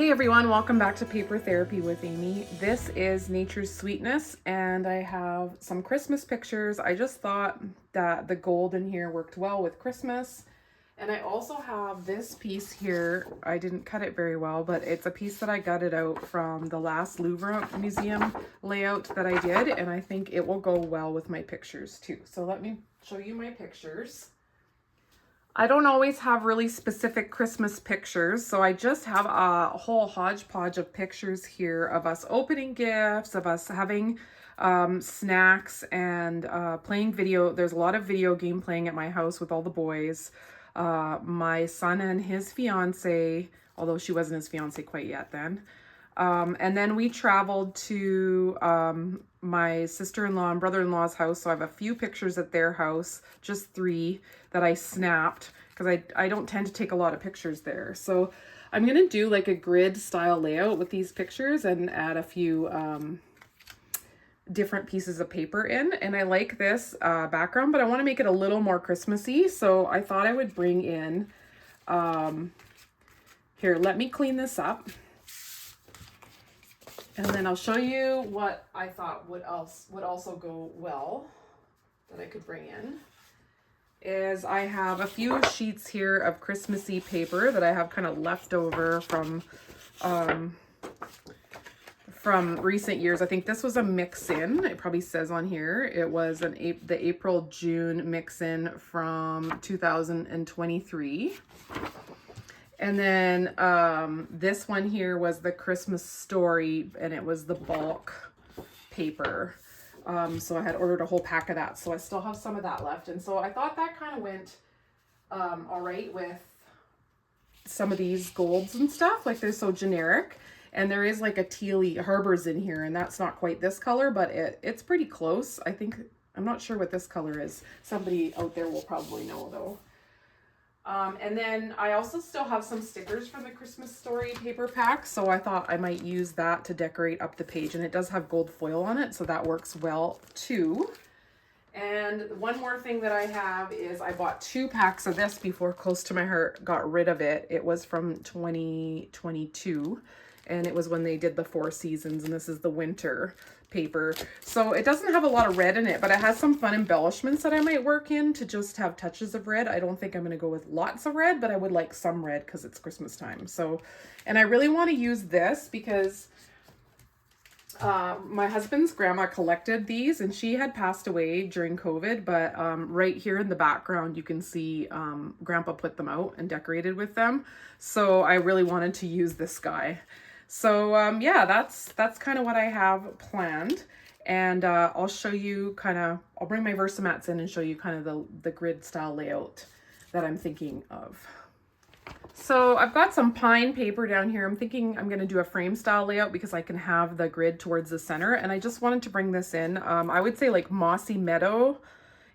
Hey everyone, welcome back to Paper Therapy with Amy. This is Nature's Sweetness, and I have some Christmas pictures. I just thought that the gold in here worked well with Christmas. And I also have this piece here. I didn't cut it very well, but it's a piece that I gutted out from the last Louvre Museum layout that I did, and I think it will go well with my pictures too. So let me show you my pictures. I don't always have really specific Christmas pictures, so I just have a whole hodgepodge of pictures here of us opening gifts, of us having snacks and playing video. There's a lot of video game playing at my house with all the boys. My son and his fiance, although she wasn't his fiance quite yet then. And then we traveled to my sister-in-law and brother-in-law's house. So I have a few pictures at their house, just 3 that I snapped because I don't tend to take a lot of pictures there. So I'm going to do like a grid style layout with these pictures and add a few different pieces of paper in. And I like this background, but I want to make it a little more Christmassy. So I thought I would bring in, here, let me clean this up. And then I'll show you what I thought would also go well that I could bring in. Is I have a few sheets here of Christmassy paper that I have kind of left over from recent years. I think this was a mix-in. It probably says on here. It was the April-June mix-in from 2023. And then this one here was the Christmas Story, and it was the bulk paper. So I had ordered a whole pack of that, so I still have some of that left. And so I thought that kind of went all right with some of these golds and stuff. Like, they're so generic. And there is like a tealy Harbors in here, and that's not quite this color, but it's pretty close. I'm not sure what this color is. Somebody out there will probably know though. And then I also still have some stickers from the Christmas Story paper pack, so I thought I might use that to decorate up the page, and it does have gold foil on it, so that works well too. And one more thing that I have is I bought 2 packs of this before Close to My Heart got rid of it. It was from 2022, and it was when they did the 4 seasons, and this is the winter paper. So it doesn't have a lot of red in it, but it has some fun embellishments that I might work in to just have touches of red. I don't think I'm going to go with lots of red, but I would like some red because it's Christmas time. So, and I really want to use this because my husband's grandma collected these, and she had passed away during COVID, but right here in the background you can see grandpa put them out and decorated with them. So I really wanted to use this guy. So yeah, that's kind of what I have planned, and I'll show you I'll bring my Versamats in and show you kind of the grid style layout that I'm thinking of. So I've got some pine paper down here. I'm thinking I'm going to do a frame style layout because I can have the grid towards the center, and I just wanted to bring this in. I would say like Mossy Meadow,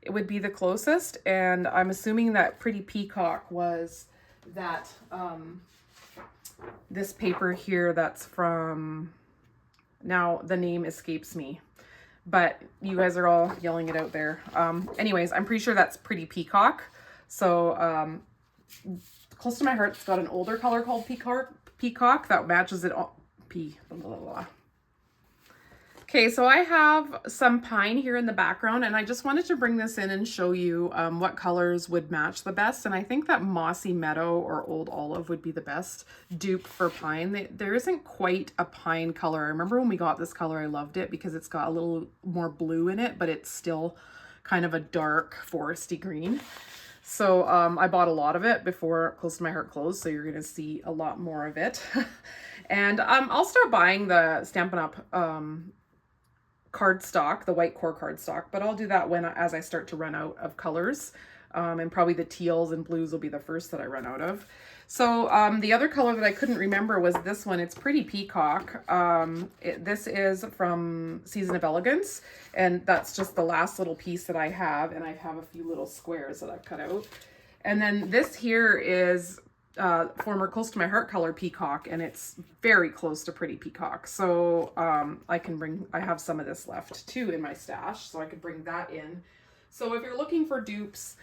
it would be the closest, and I'm assuming that Pretty Peacock was that this paper here that's from, now the name escapes me, but you guys are all yelling it out there. Anyways, I'm pretty sure that's Pretty Peacock. So Close to My Heart's got an older color called Peacock that matches it all. Okay, so I have some pine here in the background, and I just wanted to bring this in and show you what colors would match the best. And I think that Mossy Meadow or Old Olive would be the best dupe for pine. There isn't quite a pine color. I remember when we got this color, I loved it because it's got a little more blue in it, but it's still kind of a dark foresty green. So I bought a lot of it before Close to My Heart closed, so you're going to see a lot more of it. And I'll start buying the Stampin' Up! Cardstock, the white core cardstock, but I'll do that as I start to run out of colors, and probably the teals and blues will be the first that I run out of. So the other color that I couldn't remember was this one. It's Pretty Peacock. This is from Season of Elegance, and that's just the last little piece that I have, and I have a few little squares that I've cut out. And then this here is former Close to My Heart color Peacock, and it's very close to Pretty Peacock. So I have some of this left too in my stash, so I could bring that in. So if you're looking for dupes,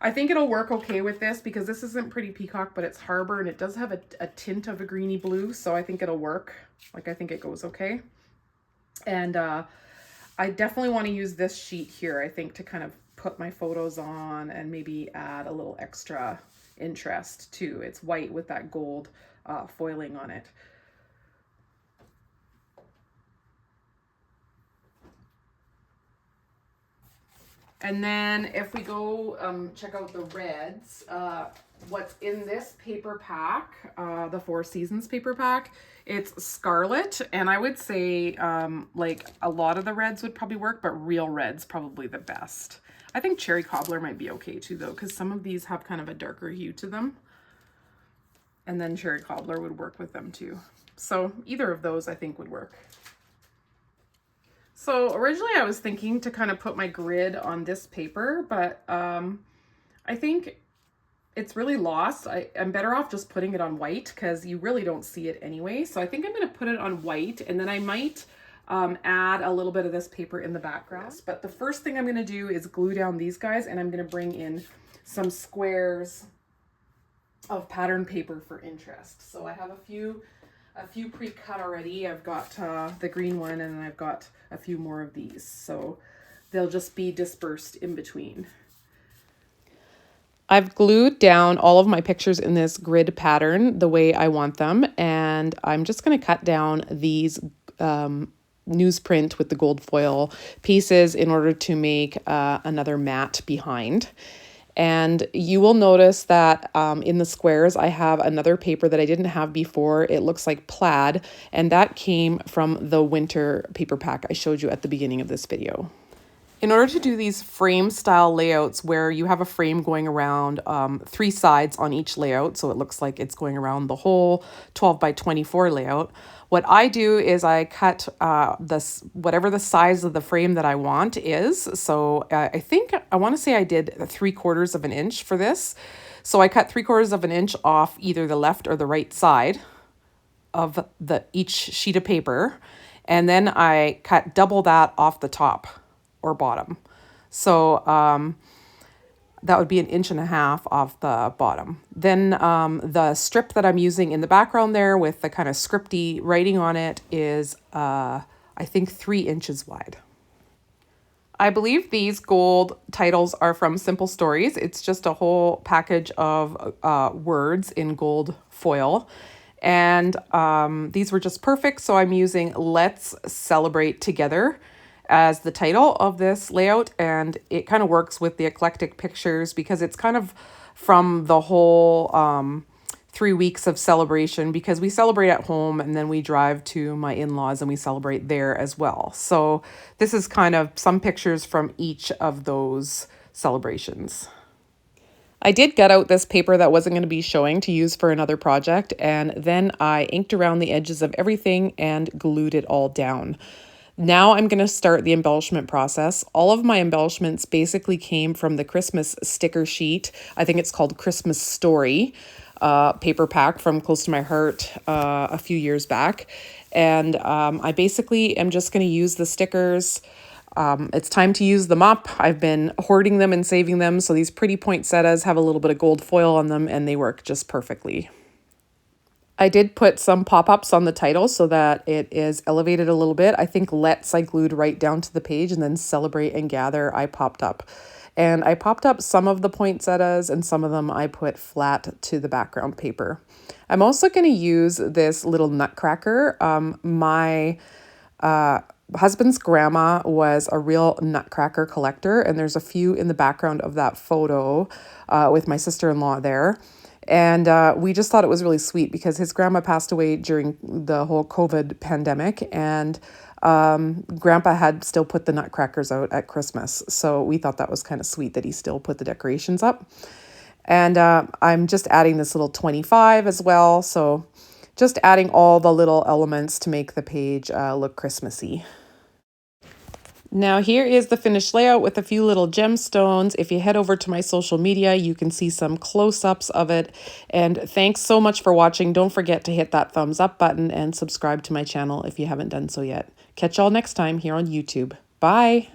I think it'll work okay with this because this isn't Pretty Peacock, but it's Harbor, and it does have a tint of a greeny blue, so I think it'll work. Like, I think it goes okay. And I definitely want to use this sheet here, I think, to kind of put my photos on and maybe add a little extra interest too. It's white with that gold foiling on it. And then if we go check out the reds, what's in this paper pack, the Four Seasons paper pack, it's Scarlet. And I would say like a lot of the reds would probably work, but Real Red's probably the best. I think Cherry Cobbler might be okay too though, because some of these have kind of a darker hue to them. And then Cherry Cobbler would work with them too. So either of those I think would work. So originally I was thinking to kind of put my grid on this paper, but I think it's really lost. I'm better off just putting it on white because you really don't see it anyway. So I think I'm going to put it on white, and then I might add a little bit of this paper in the background. But the first thing I'm going to do is glue down these guys, and I'm going to bring in some squares of pattern paper for interest. So I have a few pre-cut already. I've got the green one, and then I've got a few more of these. So they'll just be dispersed in between. I've glued down all of my pictures in this grid pattern the way I want them, and I'm just going to cut down these newsprint with the gold foil pieces in order to make another mat behind. And you will notice that in the squares, I have another paper that I didn't have before. It looks like plaid, and that came from the winter paper pack I showed you at the beginning of this video. In order to do these frame style layouts where you have a frame going around 3 sides on each layout, so it looks like it's going around the whole 12 by 24 layout, what I do is I cut whatever the size of the frame that I want is. So I think, I want to say I did 3/4 of an inch for this. So I cut 3/4 of an inch off either the left or the right side of each sheet of paper. And then I cut double that off the top or bottom. So that would be 1.5 inches off the bottom. Then the strip that I'm using in the background there with the kind of scripty writing on it is, I think, 3 inches wide. I believe these gold titles are from Simple Stories. It's just a whole package of words in gold foil. And these were just perfect. So I'm using Let's Celebrate Together as the title of this layout, and it kind of works with the eclectic pictures because it's kind of from the whole 3 weeks of celebration, because we celebrate at home and then we drive to my in-laws and we celebrate there as well. So this is kind of some pictures from each of those celebrations. I did gut out this paper that wasn't going to be showing to use for another project, and then I inked around the edges of everything and glued it all down. Now I'm going to start the embellishment process. All of my embellishments basically came from the Christmas sticker sheet. I think it's called Christmas Story paper pack from Close to My Heart a few years back. And I basically am just going to use the stickers. It's time to use them up. I've been hoarding them and saving them. So these pretty poinsettias have a little bit of gold foil on them, and they work just perfectly. I did put some pop-ups on the title so that it is elevated a little bit. I think Let's I glued right down to the page, and then Celebrate and Gather I popped up. And I popped up some of the poinsettias, and some of them I put flat to the background paper. I'm also going to use this little nutcracker. My husband's grandma was a real nutcracker collector, and there's a few in the background of that photo with my sister-in-law there. And we just thought it was really sweet because his grandma passed away during the whole COVID pandemic, and Grandpa had still put the nutcrackers out at Christmas. So we thought that was kind of sweet that he still put the decorations up. And I'm just adding this little 25 as well. So just adding all the little elements to make the page look Christmassy. Now here is the finished layout with a few little gemstones. If you head over to my social media, you can see some close-ups of it. And thanks so much for watching. Don't forget to hit that thumbs up button and subscribe to my channel if you haven't done so yet. Catch y'all next time here on YouTube. Bye!